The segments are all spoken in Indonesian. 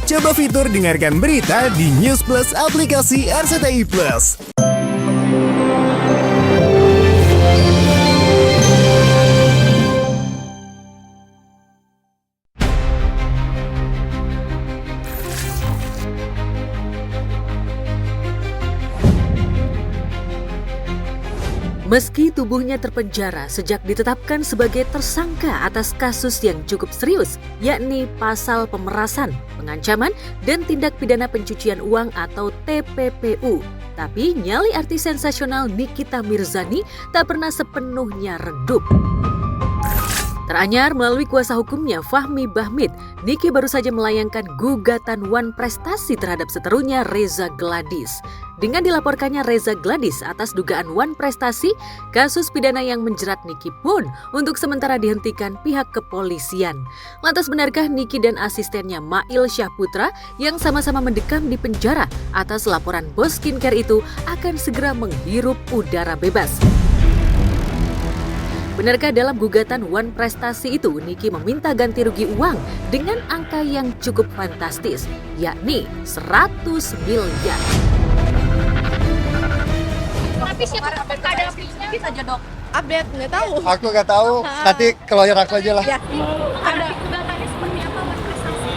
Coba fitur dengarkan berita di News Plus aplikasi RCTI Plus. Meski tubuhnya terpenjara sejak ditetapkan sebagai tersangka atas kasus yang cukup serius, yakni pasal pemerasan, pengancaman, dan tindak pidana pencucian uang atau TPPU. Tapi nyali artis sensasional Nikita Mirzani tak pernah sepenuhnya redup. Teranyar melalui kuasa hukumnya Fahmi Bahmid, Niki baru saja melayangkan gugatan Wan Prestasi terhadap seterunya Reza Gladys. Dengan dilaporkannya Reza Gladys atas dugaan Wan Prestasi, kasus pidana yang menjerat Niki pun untuk sementara dihentikan pihak kepolisian. Lantas benarkah Niki dan asistennya Mail Syahputra yang sama-sama mendekam di penjara atas laporan bos skincare itu akan segera menghirup udara bebas? Benarkah dalam gugatan Wan Prestasi itu Niki meminta ganti rugi uang dengan angka yang cukup fantastis, yakni 100 miliar. Tapi siapa ada update saja dok? Update nggak tahu. Aku nggak tahu. Nanti ke lawyer aku aja lah. Ya. Ada gugatannya seperti apa Mas Prestasi?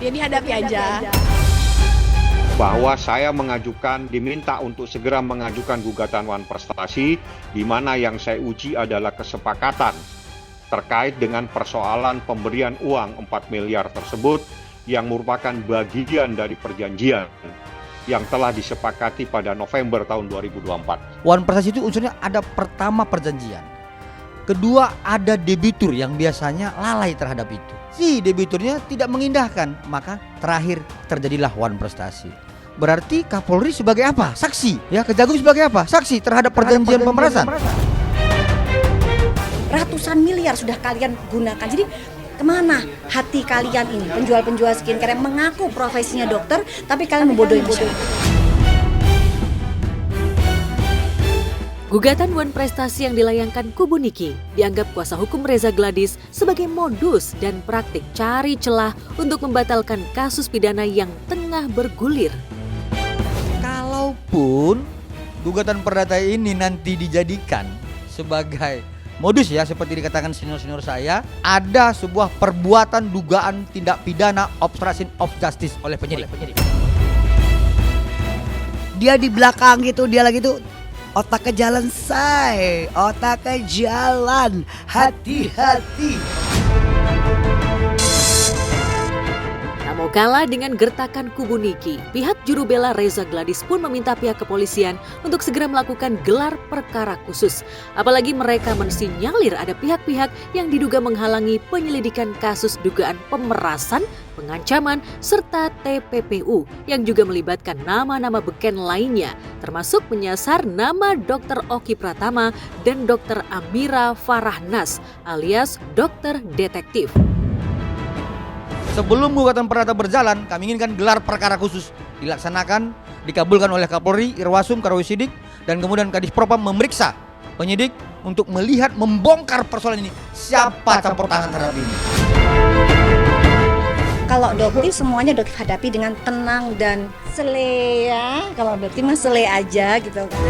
Ya dihadapi aja. Bahwa saya diminta untuk segera mengajukan gugatan Wan Prestasi, di mana yang saya uji adalah kesepakatan terkait dengan persoalan pemberian uang 4 miliar tersebut yang merupakan bagian dari perjanjian yang telah disepakati pada November tahun 2024. Wan Prestasi itu unsurnya ada pertama perjanjian, kedua ada debitur yang biasanya lalai terhadap itu. Si debiturnya tidak mengindahkan, maka terakhir terjadilah Wan Prestasi. Berarti Kapolri sebagai apa? Saksi. Ya, Kejagung sebagai apa? Saksi terhadap perjanjian pemerasan. Ratusan miliar sudah kalian gunakan. Jadi kemana hati kalian ini? Penjual-penjual skincare yang mengaku profesinya dokter, tapi kalian membodohi masyarakat. Gugatan Wan Prestasi yang dilayangkan kubu Niki dianggap kuasa hukum Reza Gladys sebagai modus dan praktik cari celah untuk membatalkan kasus pidana yang tengah bergulir. Kalaupun gugatan perdata ini nanti dijadikan sebagai modus, ya seperti dikatakan senior-senior saya, ada sebuah perbuatan dugaan tindak pidana obstruction of justice oleh penyidik. Dia di belakang gitu, dia lagi tuh otak ke jalan say, otak ke jalan, hati-hati. Tak mau kalah dengan gertakan kubu Niki, pihak juru bela Reza Gladys pun meminta pihak kepolisian untuk segera melakukan gelar perkara khusus. Apalagi mereka mensinyalir ada pihak-pihak yang diduga menghalangi penyelidikan kasus dugaan pemerasan, pengancaman, serta TPPU yang juga melibatkan nama-nama beken lainnya, termasuk menyasar nama Dr. Oki Pratama dan Dr. Amira Farahnas alias Dokter Detektif. Sebelum gugatan perdata berjalan, kami inginkan gelar perkara khusus dilaksanakan, dikabulkan oleh Kapolri, Irwasum, Karawisidik, dan kemudian Kadis Propam memeriksa penyidik untuk melihat, membongkar persoalan ini. Siapa campur tangan terhadap ini? Kalau dokter semuanya dokter hadapi dengan tenang dan sele ya. Kalau dokter mah sele aja gitu kan.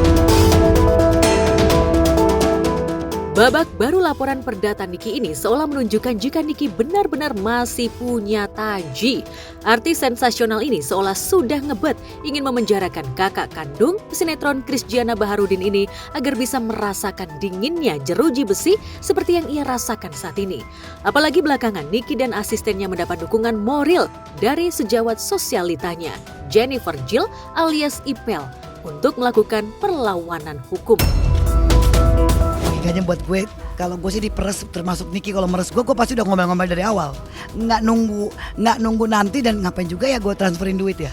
Babak baru laporan perdata Niki ini seolah menunjukkan jika Niki benar-benar masih punya taji. Artis sensasional ini seolah sudah ngebet ingin memenjarakan kakak kandung sinetron Krisdiana Baharudin ini agar bisa merasakan dinginnya jeruji besi seperti yang ia rasakan saat ini. Apalagi belakangan Niki dan asistennya mendapat dukungan moral dari sejawat sosialitanya, Jennifer Jill alias Ipel, untuk melakukan perlawanan hukum. Logikanya buat gue, kalau gue sih diperes termasuk Niki, kalau meres gue pasti udah ngomel-ngomel dari awal. Nggak nunggu nanti, dan ngapain juga ya gue transferin duit ya.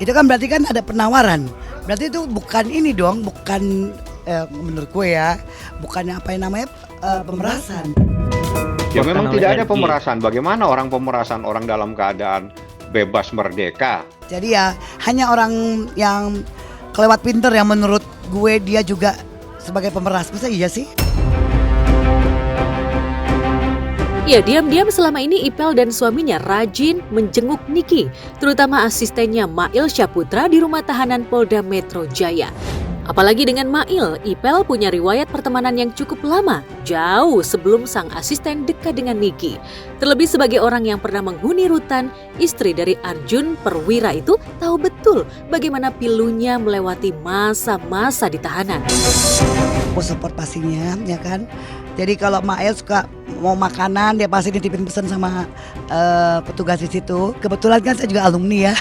Itu kan berarti kan ada penawaran. Berarti itu bukan ini dong, bukan menurut gue ya, bukannya apa yang namanya pemerasan. Ya memang tidak ada pemerasan. Bagaimana orang pemerasan orang dalam keadaan bebas merdeka? Jadi ya hanya orang yang kelewat pinter yang menurut gue dia juga sebagai pemeras. Masa iya sih? Ya, diam-diam selama ini Ipel dan suaminya rajin menjenguk Niki, terutama asistennya Mail Syaputra di rumah tahanan Polda Metro Jaya. Apalagi dengan Mail, Ipel punya riwayat pertemanan yang cukup lama, jauh sebelum sang asisten dekat dengan Niki. Terlebih sebagai orang yang pernah menghuni rutan, istri dari Arjun Perwira itu tahu betul bagaimana pilunya melewati masa-masa di tahanan. Aku support pastinya, ya kan. Jadi kalau Mael suka mau makanan, dia pasti nitipin pesan sama petugas di situ. Kebetulan kan saya juga alumni ya.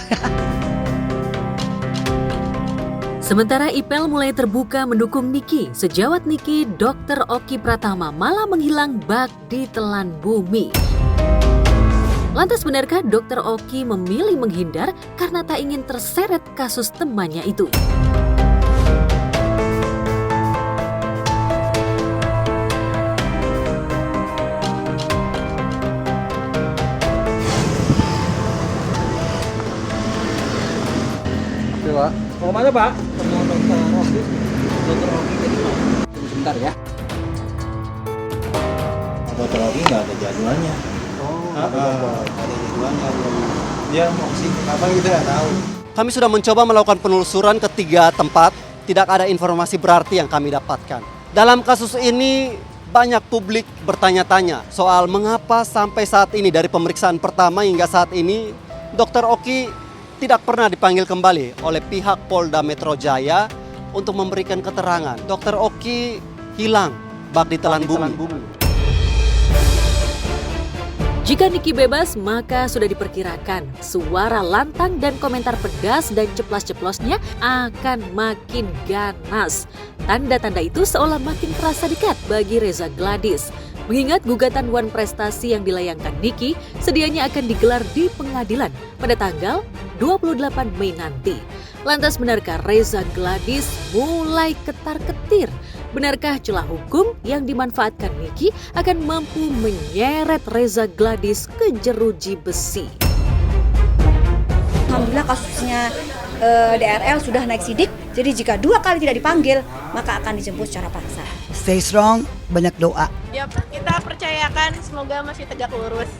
Sementara Ipel mulai terbuka mendukung Niki, sejawat Niki, Dr. Oki Pratama malah menghilang bak di telan bumi. Lantas benarkah Dr. Oki memilih menghindar karena tak ingin terseret kasus temannya itu? Pak. Mau kemana Pak? Ketemu Dokter Oki. Dokter Oki jadi sebentar ya. Dokter Oki nggak ada jadwalnya. Ada jadwalnya. Dia mau kesini kapan kita nggak tahu. Kami sudah mencoba melakukan penelusuran ke 3 tempat, tidak ada informasi berarti yang kami dapatkan. Dalam kasus ini banyak publik bertanya-tanya soal mengapa sampai saat ini dari pemeriksaan pertama hingga saat ini Dokter Oki tidak pernah dipanggil kembali oleh pihak Polda Metro Jaya untuk memberikan keterangan. Dokter Oki hilang bak di telan bumi. Jika Niki bebas, maka sudah diperkirakan suara lantang dan komentar pedas dan ceplas-ceplosnya akan makin ganas. Tanda-tanda itu seolah makin terasa dekat bagi Reza Gladys. Mengingat gugatan Wan Prestasi yang dilayangkan Niki sedianya akan digelar di pengadilan pada tanggal 28 Mei nanti. Lantas benarkah Reza Gladys mulai ketar-ketir? Benarkah celah hukum yang dimanfaatkan Niki akan mampu menyeret Reza Gladys ke jeruji besi? Alhamdulillah kasusnya DRL sudah naik sidik, jadi jika 2 kali tidak dipanggil, maka akan dijemput secara paksa. Stay strong, banyak doa. Ya, kita percayakan semoga masih tegak lurus.